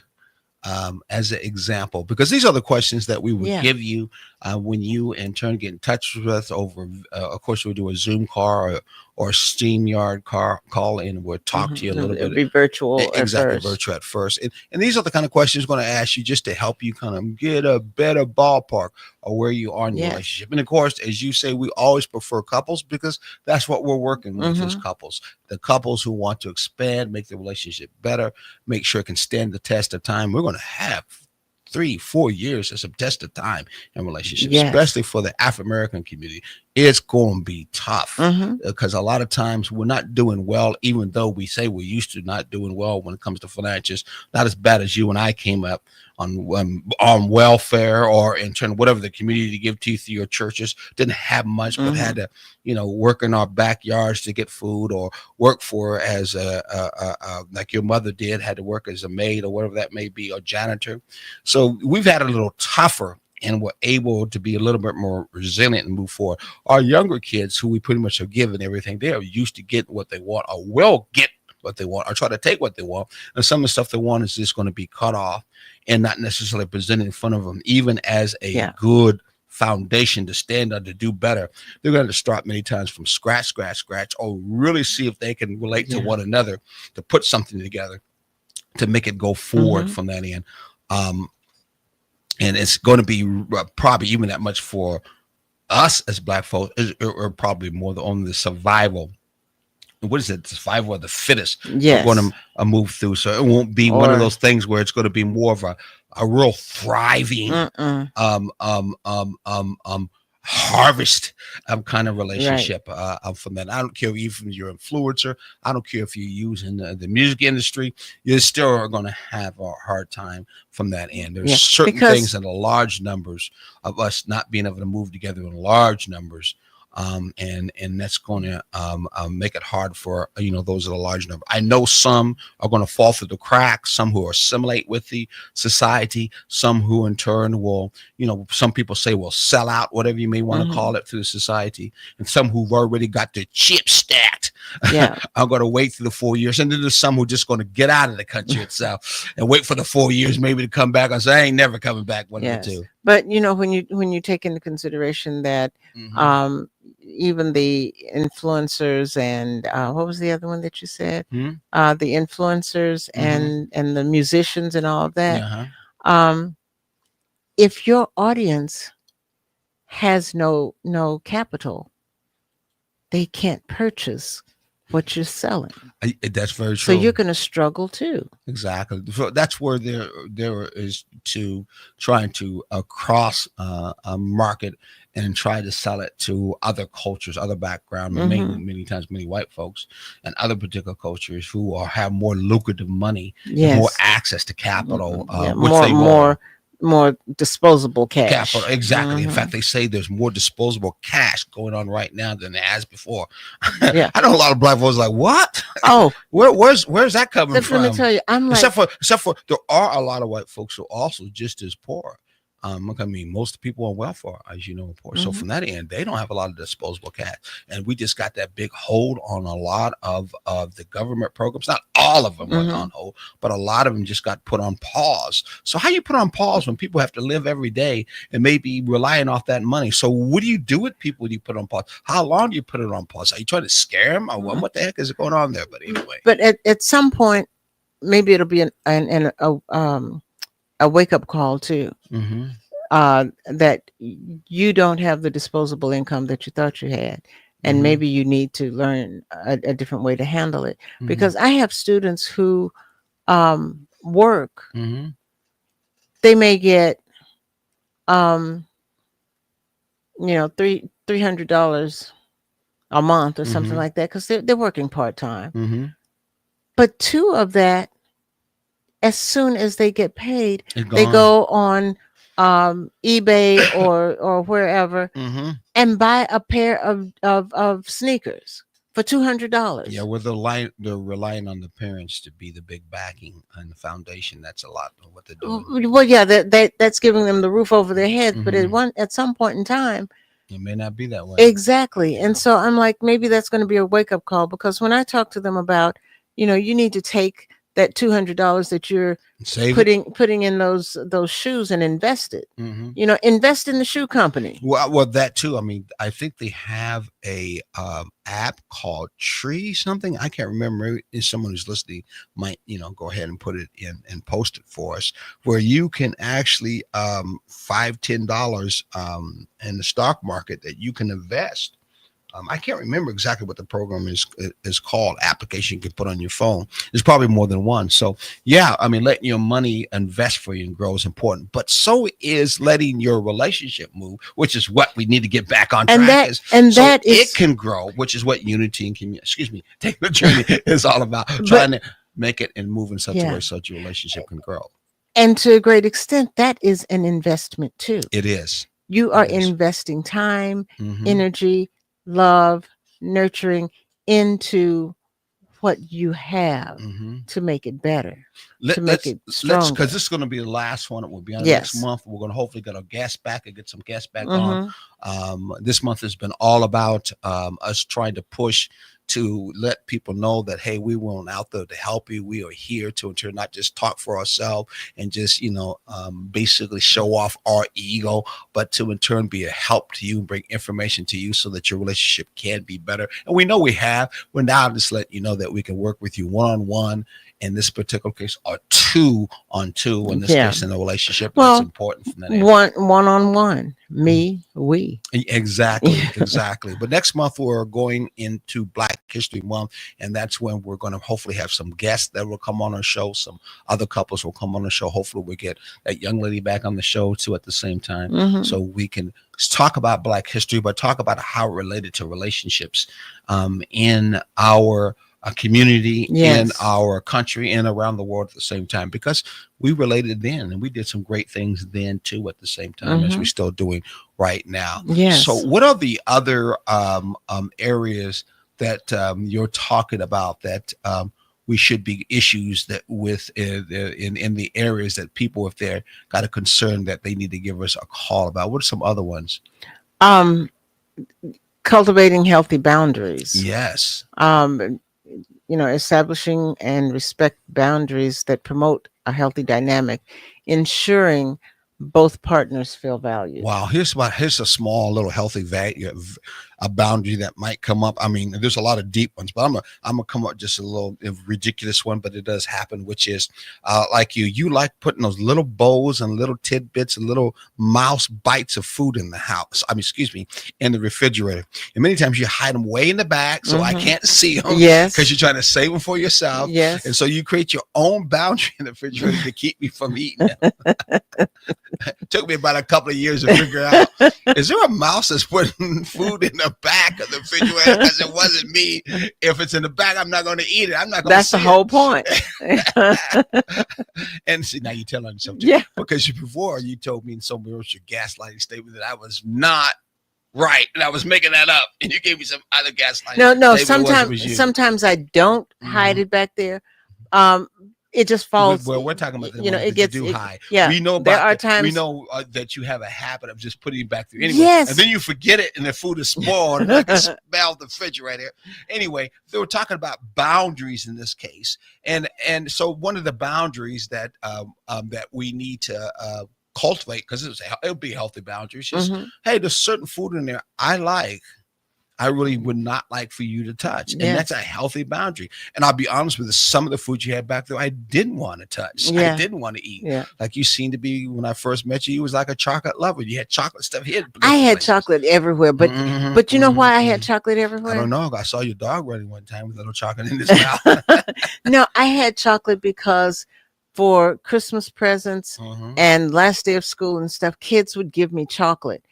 as an example? Because these are the questions that we would Yeah. give you when you in turn get in touch with us over. Of course, we'll do a Zoom call or StreamYard call in. We'll talk to you a little It'll bit. be virtual at Exactly, first. virtual at first. And these are the kind of questions going to ask you just to help you kind of get a better ballpark of where you are in your Yes. relationship. And of course, as you say, we always prefer couples because that's what we're working with is Mhm. couples. The couples who want to expand, make the relationship better, make sure it can stand the test of time. We're going to have 3-4 years as a test of time in relationships, Yes. especially for the African-American community. It's going to be tough Mhm. because a lot of times we're not doing well, even though we say we're used to not doing well when it comes to finances. Not as bad as you and I came up on welfare or in turn whatever the community give to you through your churches. Didn't have much, but had to work in our backyards to get food, or work for as like your mother did, had to work as a maid or whatever that may be, or janitor. So we've had a little tougher, and we're able to be a little bit more resilient and move forward. Our younger kids, who we pretty much have given everything, they are used to getting what they want, or will get what they want, or try to take what they want. And some of the stuff they want is just going to be cut off and not necessarily presented in front of them, even as a good foundation to stand on to do better. They're going to start many times from scratch, or really see if they can relate to one another to put something together to make it go forward from that end. And it's going to be probably even that much for us as Black folks, or probably more only the survival. What is it? The survival of the fittest. Yes. We're going to move through. So it won't be one of those things where it's going to be more of a real thriving harvest kind of relationship from that. I don't care if you're an influencer. I don't care if you're using the music industry. You still are going to have a hard time from that end. There's certain things in the large numbers of us not being able to move together in large numbers. And that's going to make it hard for those are the large number. I know some are going to fall through the cracks, some who assimilate with the society, some who in turn will, some people say will sell out, whatever you may want to call it, through the society, and some who've already got their chip stacked. I'm going to wait through the 4 years, and then there's some who are just going to get out of the country itself and wait for the 4 years maybe to come back and say, I ain't never coming back. One of the two. But when you take into consideration that even the influencers and what was the other one that you said? The influencers and the musicians and all of that. If your audience has no capital, they can't purchase what you're selling. That's very true. So you're going to struggle too. Exactly. So that's where there is to trying to cross market and try to sell it to other cultures, other background, many times many white folks, and other particular cultures who have more lucrative money, more access to capital, more disposable cash. Capital, exactly. In fact, they say there's more disposable cash going on right now than there has before. I know a lot of Black folks like, what? Oh, where's that coming from? Let me tell you, I'm like, except for there are a lot of white folks who are also just as poor. I mean, most people on welfare, as you know, poor. So from that end, they don't have a lot of disposable cash, and we just got that big hold on a lot of the government programs. Not all of them went on hold, but a lot of them just got put on pause. So how you put on pause when people have to live every day and maybe relying off that money? So what do you do with people when you put on pause? How long do you put it on pause? Are you trying to scare them, or what the heck is going on there? But anyway, but at some point, maybe it'll be a wake up call too. Mm-hmm. That you don't have the disposable income that you thought you had. And Mhm. maybe you need to learn a different way to handle it. Mhm. Because I have students who work, Mm-hmm. they may get, um, $300 a month or something Mhm. like that, because they're working part time. Mm-hmm. But two of that, as soon as they get paid, It's they gone. go on eBay or wherever Mm-hmm. and buy a pair of sneakers for $200. Yeah, where they're relying on the parents to be the big backing and the foundation. That's a lot of what they're doing. Well, yeah, that's giving them the roof over their heads. But Mhm. at some point in time, It may not be that way. exactly. Yeah. And so I'm like, maybe that's going to be a wake up call, because when I talk to them about, you need to take that $200 that you're Save it. putting in those shoes and invest it. Mm-hmm. Invest in the shoe company. Well, that too. I mean, I think they have a app called Tree something. I can't remember. If someone who's listening might, go ahead and put it in and post it for us, where you can actually $5-10 in the stock market that you can invest. I can't remember exactly what the program is called. Application you can put on your phone. There's probably more than one. So yeah, I mean, letting your money invest for you and grow is important. But so is letting your relationship move, which is what we need to get back on track. That it can grow, which is what unity and community. Take the journey is all about. Trying to make it and move in such a way so that your relationship can grow. And to a great extent, that is an investment too. It is. You are investing time, Mhm. energy, love, nurturing into what you have Mhm. to make it better, to Let's make it stronger. because this is going to be the last one. It will be on Yes. next month. We're going to hopefully get our guests back and get some guests back Mhm. on. This month has been all about us trying to push to let people know that, hey, we weren't out there to help you. We are here to not just talk for ourselves and just basically show off our ego, but to in turn be a help to you and bring information to you so that your relationship can be better. And we know we have. We're now just letting you know that we can work with you one-on-one in this particular case, or 2-on-2 in this case in a relationship. Well, that's important from that end. One-on-one, me, we. Exactly. But next month we're going into Black History Month, and that's when we're going to hopefully have some guests that will come on our show. Some other couples will come on the show. Hopefully we get that young lady back on the show too at the same time, Mhm. so we can talk about Black history, but talk about how it related to relationships in our community, in our country, and around the world at the same time, because we related then and we did some great things then too at the same time as we're still doing right now. Yes. So what are the other areas that you're talking about that we should be issues that with in the areas that people, if they're got a concern, that they need to give us a call about? What are some other ones? Cultivating healthy boundaries. Yes. Establishing and respect boundaries that promote a healthy dynamic, ensuring both partners feel valued. Wow, here's a small little healthy a boundary that might come up. I mean, there's a lot of deep ones, but I'm gonna come up just a little ridiculous one, but it does happen, which is like you like putting those little bowls and little tidbits and little mouse bites of food in the house. In the refrigerator. And many times you hide them way in the back so I can't see them. Yes. Because you're trying to save them for yourself. Yes. And so you create your own boundary in the refrigerator to keep me from eating them. Took me about a couple of years to figure out, is there a mouse that's putting food in the back of the refrigerator? Because it wasn't me. If it's in the back, I'm not going to eat it. I'm not going to. That's the whole point. And see, now you tell on yourself too. Yeah. Because before you told me in some your gaslighting statement that I was not right and I was making that up, and you gave me some other gaslighting. No. statement. Sometimes I don't hide it back there. It just falls. Well, we're talking about the it ones gets that you do high. Yeah, we know about there are times we know that you have a habit of just putting it back there anyway. Yes. And then you forget it, and the food is spoiled, and I can smell the refrigerator. Anyway, they were talking about boundaries in this case, and so one of the boundaries that that we need to cultivate, because it'll be healthy boundaries. Just hey, there's certain food in there I like. I really would not like for you to touch. And that's a Yes. healthy boundary. And I'll be honest with you, some of the food you had back there, I didn't want to touch. Yeah. I didn't want to eat. Yeah. Like you seemed to be when I first met you, you was like a chocolate lover. You had chocolate stuff here. I had chocolate everywhere, but you know why I had chocolate I everywhere? don't know. I saw your dog running one time with a little chocolate in his mouth. No, I had chocolate because for Christmas presents and last day of school and stuff, kids would give me chocolate.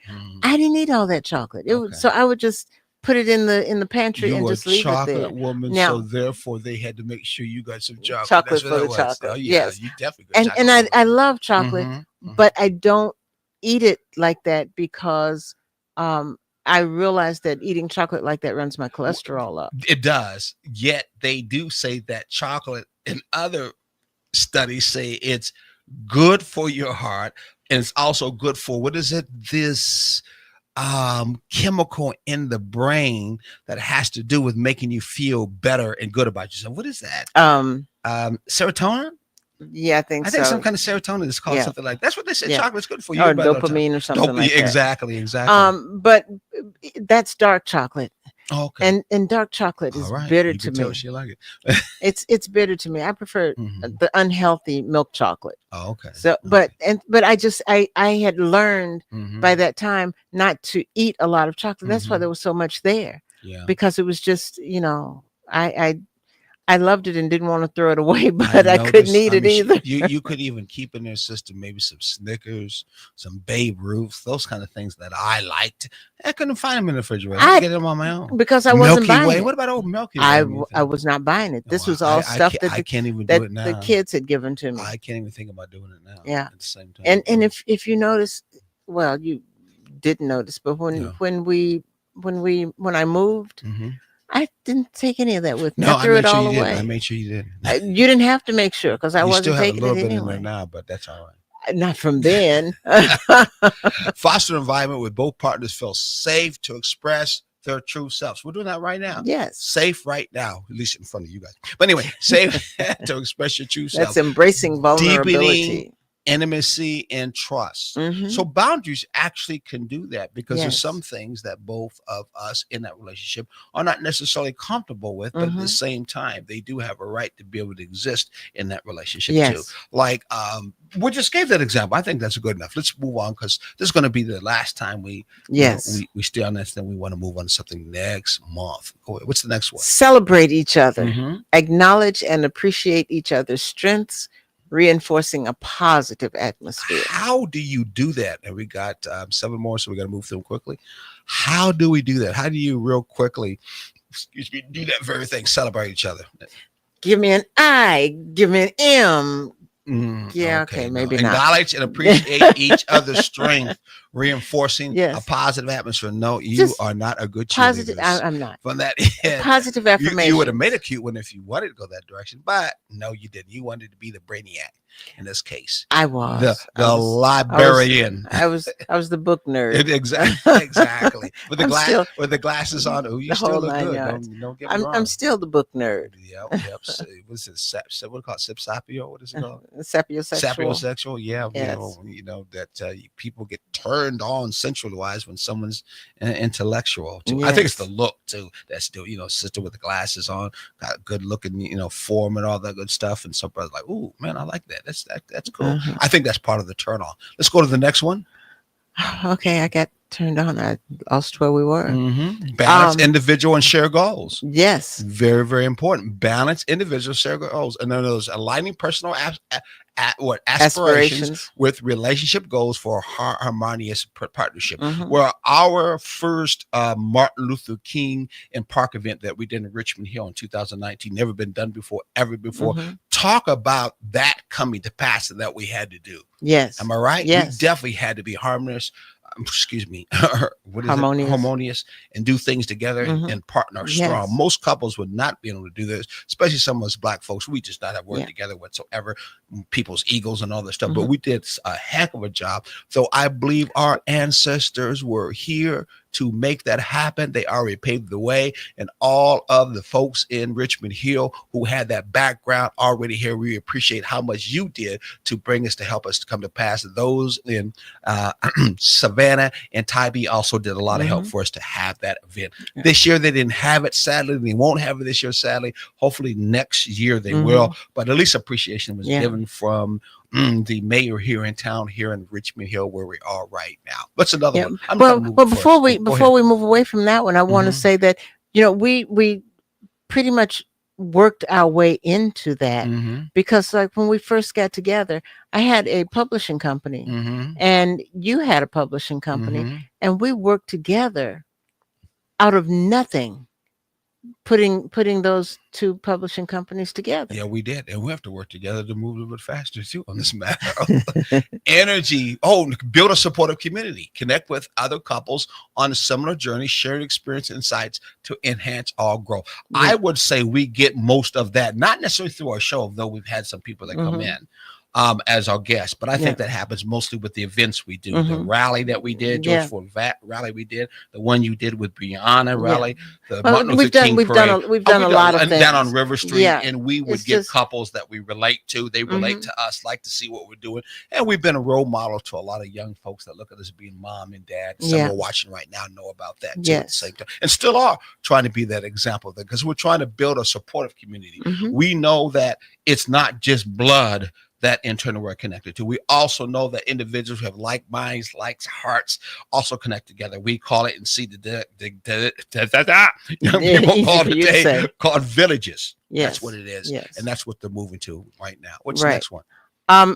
I didn't eat all that chocolate. So I would just put it in the pantry and just leave it there. You were a chocolate woman, Now- so therefore they had to make sure you got some chocolate. Chocolate That's what for it the was. chocolate, Oh, yeah, yes. you definitely got And chocolate. I love chocolate, Mhm, mhm. but I don't eat it like that because I realize that eating chocolate like that runs my cholesterol up. It does. Yet they do say that chocolate and other studies say it's good for your heart, and it's also good for this chemical in the brain that has to do with making you feel better and good about yourself. What is that? Serotonin? Yeah, I think I so. think some kind of serotonin is called Yeah. something like that's what they said. Yeah. Chocolate's good for you. Or but other dopamine or something times- like that. Exactly. But that's dark chocolate, Okay. and dark chocolate is All right. bitter You to can tell me. she like it. It's bitter to me. I prefer Mhm. the unhealthy milk chocolate. Oh, okay. So, but I had learnned Mhm. by that time not to eat a lot of chocolate. That's why Mhm. there was so much there, Yeah. because it was just, I loved it and didn't want to throw it away, but I couldn't noticed- eat it mean, either. You could even keep in their system maybe some Snickers, some Babe Ruths, those kind of things that I liked. I couldn't find them in the refrigerator. I I- had to get them on my own. Because I wasn't Milky Way. buying What it. about old Milky Way? I was not buying it. This Well, was all stuff I that can't even do that it now. the kids had given to me. I can't even think about doing it now. Yeah. At the same time. And if you notice, well, you didn't notice, but when I moved, Mhm. I didn't take any of that with me. No, I threw made it sure all you away. didn't. I made sure you didn't. You didn't have to make sure because I You wasn't still have a taking little it bit in anyway. there now, but that's all right. Not from then. Foster an environment where both partners feel safe to express their true selves. We're doing that right now. Yes, Safe right now, at least in front of you guys. But anyway, safe to express your true self. that's embracing vulnerability. Intimacy and trust. Mhm. So boundaries actually can do that because there's Yes. some things that both of us in that relationship are not necessarily comfortable with, but at the Mhm. same time, they do have a right to be able to exist in that relationship too. Yes. Like we just gave that example. I think that's good enough. Let's move on because this is going to be the last time we Yes. we stay on this. Then we want to move on to something next month. Go ahead. What's the next one? Celebrate each other. Mhm. Acknowledge and appreciate each other's strengths, reinforcing a positive atmosphere. How do you do that? And we got 7 more, so we got to move through them quickly. How do we do that? How do you real quickly, do that very thing? Celebrate each other. Give me an I, give me an M. Mm, Yeah, okay, no. maybe not. Acknowledge and appreciate each other's strength, reinforcing Yes. a positive atmosphere. No, you Just are not a good Positive. cheerleader. I'm not. From that end, Positive affirmation. you would have made a cute one if you wanted to go that direction, but no, you didn't. You wanted to be the brainiac in this case, I was. the librarian. I was the book nerd. Exactly. With the I'm still- with the glasses on. Oh, you the still whole look 9 good. yards. Don't get me I'm wrong. still the book nerd. Yep. What's it? What do you call it? Sapio? What is it called? Sapiosexual. Sapiosexual. Yeah. Yes. You know that people get turned on sensual wise when someone's intellectual. Too. I think it's the Yes. look too. That's still sister with the glasses on, got good looking form and all that good stuff. And some brothers like, oh man, I like that. That's cool. Mhm. I think that's part of the turn on. Let's go to the next one. Okay, I got turned on. I lost where we were. Balance individual and share goals. Yes. Very, very important. Balance individual share goals. And then there's aligning personal aspirations with relationship goals for harmonious partnership. Mhm. Well, our first Martin Luther King and Park event that we did in Richmond Hill in 2019, never been done before, ever before. Mhm. Talk about that coming to pass that we had to do. Yes. Am I right? Yes. We definitely had to be harmonious. Excuse me. What is Harmonious. it? Harmonious and do things together Mhm. and partner Yes. strong. Most couples would not be able to do this, especially some of us black folks. We just not have worked Yeah. together whatsoever. People's egos and all this stuff. But Mhm. we did a heck of a job. So I believe our ancestors were here to make that happen. They already paved the way, and all of the folks in Richmond Hill who had that background already here, we appreciate how much you did to bring us to help us to come to pass. Those in Savannah and Tybee also did a lot of help for us to have that event. This year they didn't have it, sadly. They won't have it this year, sadly. Hopefully next year they will, but at least appreciation was given from the mayor here in town, here in Richmond Hill, where we are right now. What's another one? Well, before we move away from that one, I want to say that, you know, we pretty much worked our way into that because, like, when we first got together, I had a publishing company and you had a publishing company, and we worked together out of nothing, putting those two publishing companies together. Yeah, we did. And we have to work together to move a little bit faster too on this matter. Energy. Build a supportive community. Connect with other couples on a similar journey, sharing experience insights to enhance our growth. I would say we get most of that, not necessarily through our show, though we've had some people that come in as our guests, but I think that happens mostly with the events we do. The rally that we did, George Ford rally we did, the one you did with Brianna rally, the Martin Luther King parade. We've done a lot of things down on River Street, and we would get just couples that we relate to. They relate to us, like to see what we're doing, and we've been a role model to a lot of young folks that look at us being mom and dad. Some are watching right now know about that too at the same time, and still are trying to be that example of that, because we're trying to build a supportive community. We know that it's not just blood that in turn we're connected to. We also know that individuals who have like minds, like hearts, also connect together. We call it and see the people call today called villages. That's what it is, and that's what they're moving to right now. What's the next one?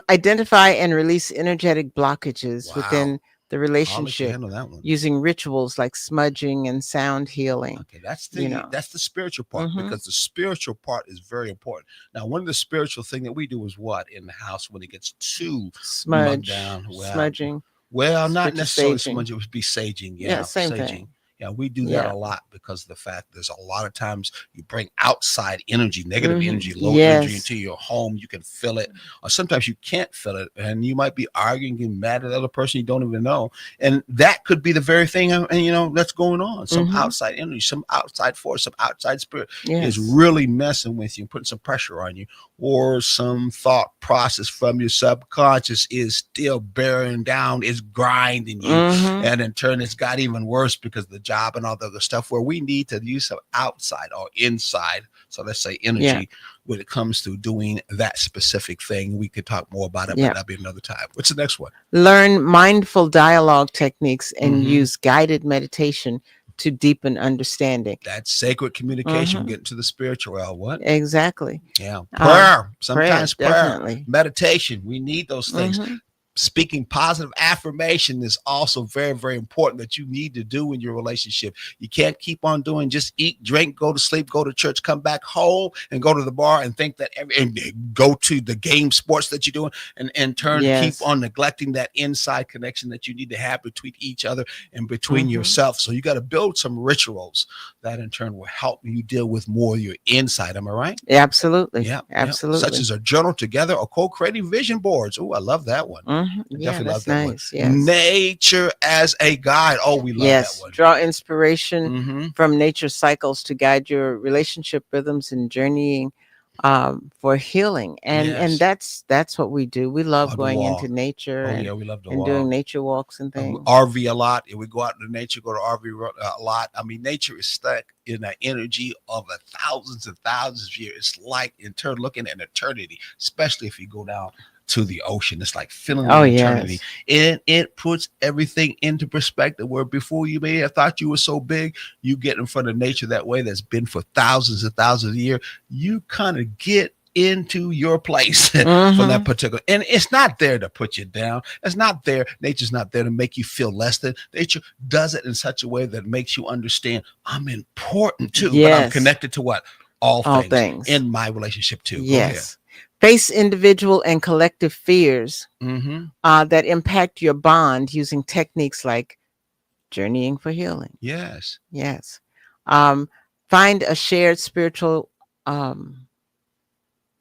Identify and release energetic blockages within the relationship using rituals like smudging and sound healing. Okay, that's the spiritual part, because the spiritual part is very important. Now, one of the spiritual thing that we do is what in the house when it gets too smudging. Well, not necessarily smudging. It would be saging. Same thing. Yeah, we do that a lot because of the fact there's a lot of times you bring outside energy, negative energy, low energy into your home. You can feel it, or sometimes you can't feel it, and you might be arguing, getting mad at the other person you don't even know, and that could be the very thing, and that's going on. Some outside energy, some outside force, some outside spirit is really messing with you, putting some pressure on you, or some thought process from your subconscious is still bearing down, is grinding you, and in turn it's got even worse because the job and all the other stuff, where we need to use some outside or inside, so let's say energy, when it comes to doing that specific thing. We could talk more about it, but that'll be another time. What's the next one? Learn mindful dialogue techniques and use guided meditation to deepen understanding. That's sacred communication. Getting to the spiritual realm. What? Exactly. Yeah. Prayer. Sometimes prayer. Definitely. Meditation. We need those things. Speaking positive affirmation is also very, very important that you need to do in your relationship. You can't keep on doing just eat, drink, go to sleep, go to church, come back home, and go to the bar and think that and go to the game sports that you're doing, and in turn keep on neglecting that inside connection that you need to have between each other and between yourself. So you got to build some rituals that in turn will help you deal with more of your inside. Am I right? Absolutely. Yeah, absolutely. Such as a journal together or co-creating vision boards. Oh, I love that one. Definitely love that one. Yes. Nature as a guide. Oh, we love that one. Draw inspiration from nature cycles to guide your relationship rhythms and journeying for healing. And that's what we do. We love going into nature we love to and walk. Doing nature walks and things. RV a lot. We go out into nature, go to RV a lot. I mean, nature is stuck in the energy of thousands and thousands of years. It's like in turn looking at eternity, especially if you go down to the ocean. It's like feeling eternity. It puts everything into perspective, where before you may have thought you were so big, you get in front of nature that way that's been for thousands and thousands of years, you kind of get into your place from that particular, and it's not there to put you down. It's not there. Nature's not there to make you feel less than. Nature does it in such a way that makes you understand I'm important too, but I'm connected to what? All things in my relationship too. Yes. Face individual and collective fears that impact your bond using techniques like journeying for healing. Yes. Find a shared spiritual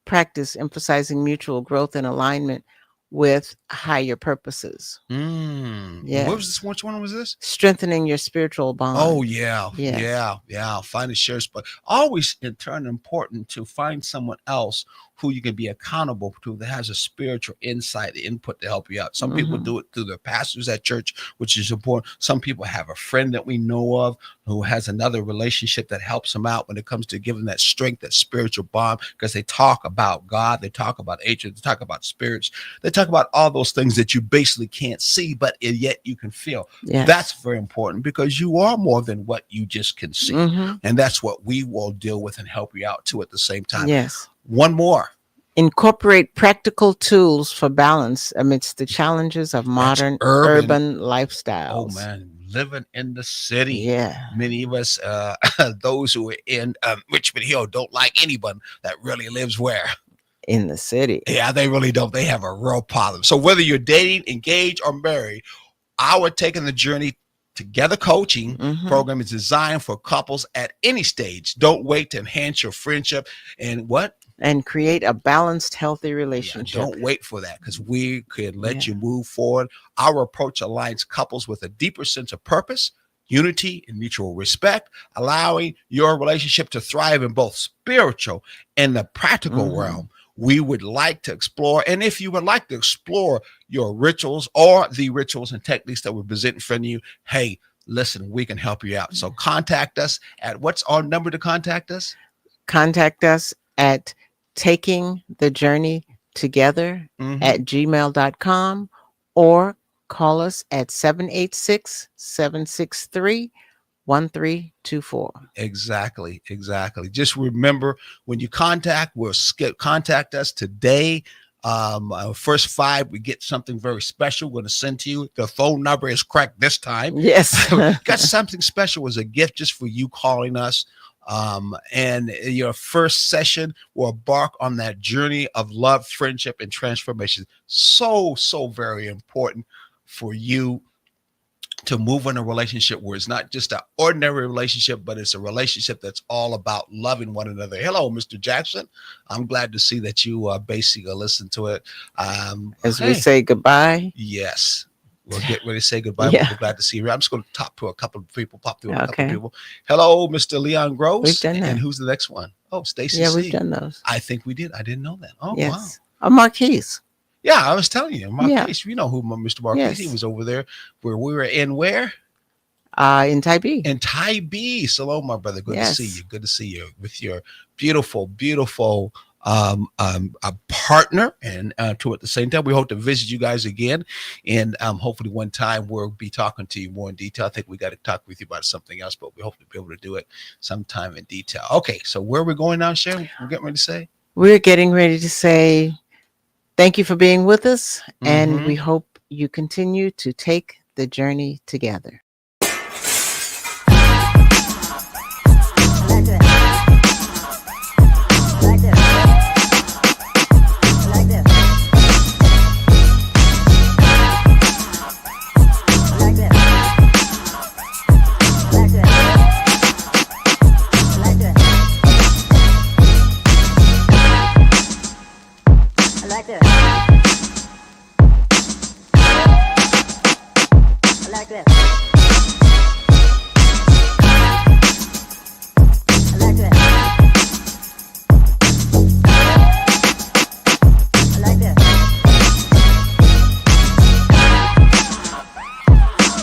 practice emphasizing mutual growth and alignment with higher purposes. What was this? Which one was this? Strengthening your spiritual bond. Oh yeah, Yes. yeah. Find a shares, but always in turn important to find someone else who you can be accountable to that has a spiritual insight, input to help you out. Some people do it through their pastors at church, which is important. Some people have a friend that we know of who has another relationship that helps them out when it comes to giving that strength, that spiritual bond, because they talk about God, they talk about angels, they talk about spirits, they talk about all those things that you basically can't see, but yet you can feel. Yes. That's very important because you are more than what you just can see. Mhm. And that's what we will deal with and help you out too at the same time. Yes. One more. Incorporate practical tools for balance amidst the challenges of modern urban lifestyles. Oh man, living in the city. Yeah. Many of us, those who are in Richmond Hill, don't like anyone that really lives where? In the city. Yeah, they really don't. They have a real problem. So whether you're dating, engaged, or married, our Taking the Journey Together coaching program is designed for couples at any stage. Don't wait to enhance your friendship and what? And create a balanced, healthy Yeah, relationship. don't wait for that because we could let you move forward. Our approach aligns couples with a deeper sense of purpose, unity, and mutual respect, allowing your relationship to thrive in both spiritual and the practical realm. We would like to explore, and if you would like to explore your rituals or the rituals and techniques that we present in front of you, hey, listen, we can help you out. So contact us at what's our number to contact us? Contact us at Taking the Journey Together at gmail.com or call us at 786-763-1324. Exactly. Just remember when you contact us today. First 5, we get something very special. We're going to send to you. The phone number is correct this time. Yes. Got something special as a gift just for you calling us. And your first session will embark on that journey of love, friendship, and transformation. So very important for you to move in a relationship where it's not just an ordinary relationship, but it's a relationship that's all about loving one another. Hello, Mr. Jackson. I'm glad to see that you basically listen to it. As we say goodbye. Yes. We'll get ready to say goodbye. Yeah. We're glad to see you. I'm just going to talk to a couple of people, pop through a couple Okay. of people. Hello, Mr. Leon Gross. We've done that. And who's the next one? Oh, Stacy Yeah, C. we've done those. I think we did. I didn't know that. Oh, wow. Yes. Marquise. Yeah, I was telling you. Marquise, Yeah. you know who Mr. Marquise, he Yes. was over there where we were in where? In Tybee. In Tybee. Hello, my brother. Good Yes. to see you. Good to see you with your beautiful a partner, and to at the same time we hope to visit you guys again, and hopefully one time we'll be talking to you more in detail. I think we got to talk with you about something else, but we hope to be able to do it sometime in detail. Okay, so where are we going now, Sharon? We're getting ready to say We're getting ready to say thank you for being with us, and we hope you continue to take the journey together.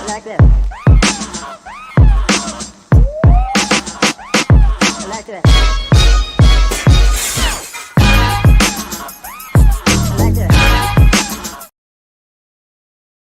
Like that.